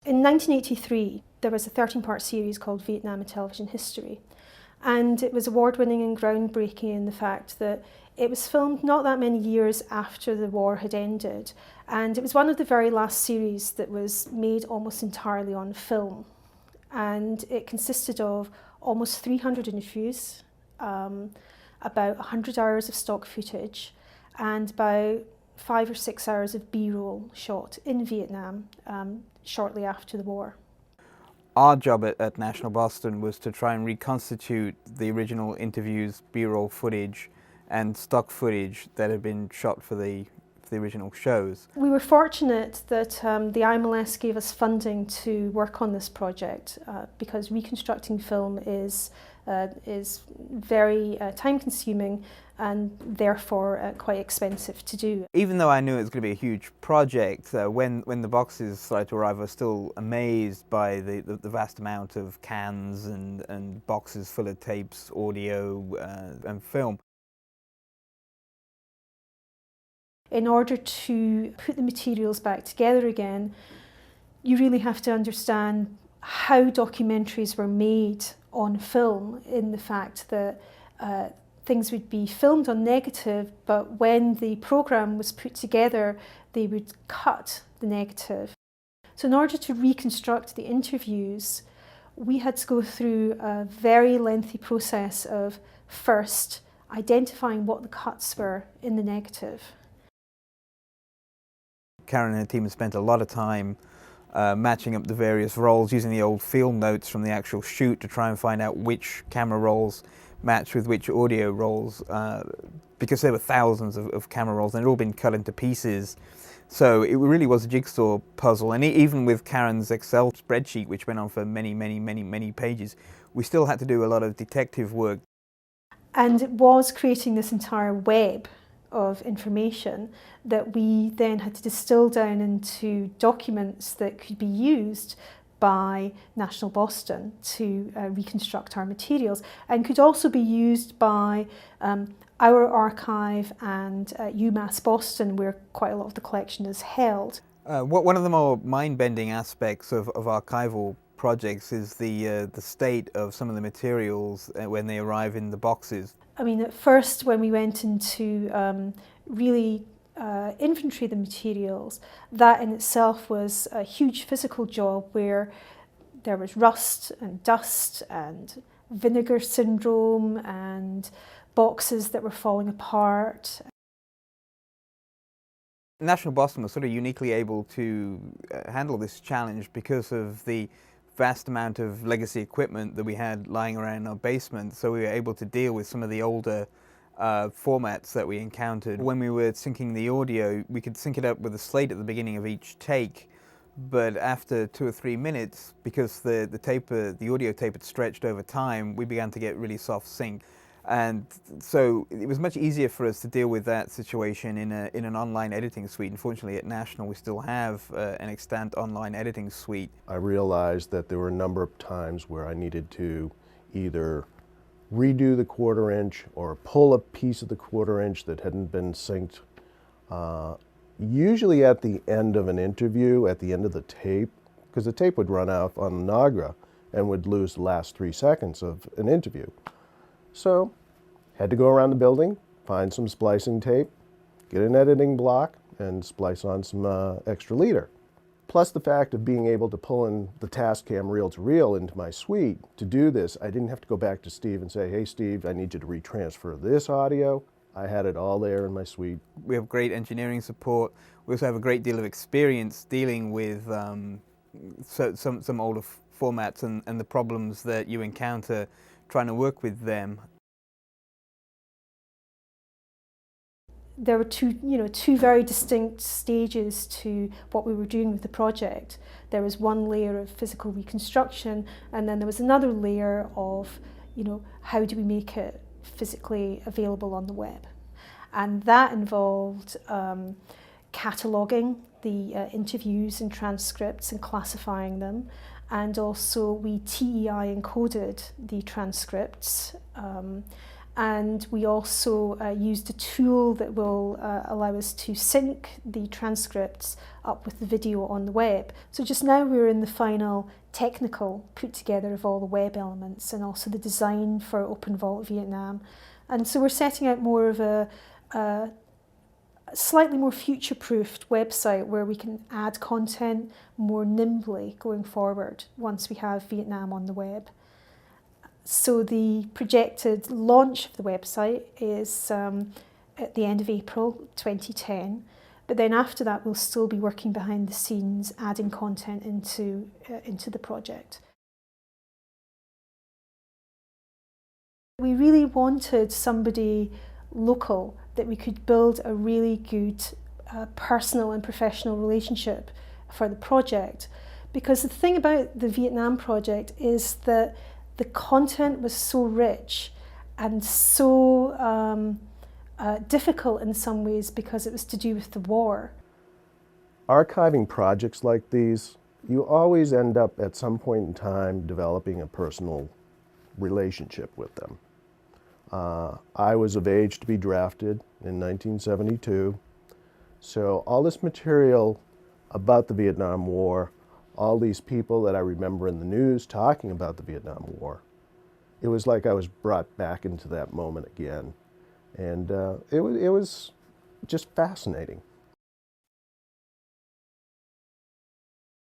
In 1983, there was a 13-part series called Vietnam in Television History, and it was award-winning and groundbreaking in the fact that it was filmed not that many years after the war had ended, and it was one of the very last series that was made almost entirely on film. And it consisted of almost 300 interviews, about 100 hours of stock footage, and about 5 or 6 hours of B-roll shot in Vietnam shortly after the war. Our job at National Boston was to try and reconstitute the original interviews, B-roll footage and stock footage that had been shot for the original shows. We were fortunate that the IMLS gave us funding to work on this project because reconstructing film is very time-consuming and therefore quite expensive to do. Even though I knew it was going to be a huge project, when the boxes started to arrive, I was still amazed by the vast amount of cans and boxes full of tapes, audio and film. In order to put the materials back together again, you really have to understand how documentaries were made on film, in the fact that things would be filmed on negative, but when the programme was put together, they would cut the negative. So in order to reconstruct the interviews, we had to go through a very lengthy process of first identifying what the cuts were in the negative. Karen and her team have spent a lot of time matching up the various rolls, using the old film notes from the actual shoot to try and find out which camera rolls match with which audio rolls, because there were thousands of camera rolls and they'd all been cut into pieces. So it really was a jigsaw puzzle, and even with Karen's Excel spreadsheet, which went on for many pages, we still had to do a lot of detective work. And it was creating this entire web of information that we then had to distill down into documents that could be used by National Boston to reconstruct our materials, and could also be used by our archive and UMass Boston, where quite a lot of the collection is held. One of the more mind-bending aspects of archival projects is the state of some of the materials when they arrive in the boxes. I mean, at first when we went into really inventory the materials, that in itself was a huge physical job where there was rust and dust and vinegar syndrome and boxes that were falling apart. National Boston was sort of uniquely able to handle this challenge because of the vast amount of legacy equipment that we had lying around in our basement, so we were able to deal with some of the older formats that we encountered. When we were syncing the audio, we could sync it up with a slate at the beginning of each take, but after 2 or 3 minutes, because the audio tape had stretched over time, we began to get really soft sync. And so it was much easier for us to deal with that situation in an online editing suite. Unfortunately, at National, we still have an extant online editing suite. I realized that there were a number of times where I needed to either redo the 1/4 inch or pull a piece of the 1/4 inch that hadn't been synced. Usually at the end of an interview, at the end of the tape, because the tape would run out on Nagra and would lose the last 3 seconds of an interview. So, had to go around the building, find some splicing tape, get an editing block, and splice on some extra leader. Plus the fact of being able to pull in the Tascam reel-to-reel into my suite. To do this, I didn't have to go back to Steve and say, hey Steve, I need you to retransfer this audio. I had it all there in my suite. We have great engineering support. We also have a great deal of experience dealing with some older formats and the problems that you encounter trying to work with them. There were two very distinct stages to what we were doing with the project. There was one layer of physical reconstruction, and then there was another layer of, how do we make it physically available on the web? And that involved cataloguing the interviews and transcripts and classifying them. And also we TEI encoded the transcripts And we also used a tool that will allow us to sync the transcripts up with the video on the web. So just now we're in the final technical put together of all the web elements and also the design for Open Vault Vietnam. And so we're setting out more of a slightly more future-proofed website where we can add content more nimbly going forward once we have Vietnam on the web. So the projected launch of the website is at the end of April 2010, but then after that we'll still be working behind the scenes, adding content into the project. We really wanted somebody local that we could build a really good personal and professional relationship for the project, because the thing about the Vietnam project is that the content was so rich and so difficult in some ways because it was to do with the war. Archiving projects like these, you always end up at some point in time developing a personal relationship with them. I was of age to be drafted in 1972, so all this material about the Vietnam War, all these people that I remember in the news talking about the Vietnam War, it was like I was brought back into that moment again. And it was just fascinating.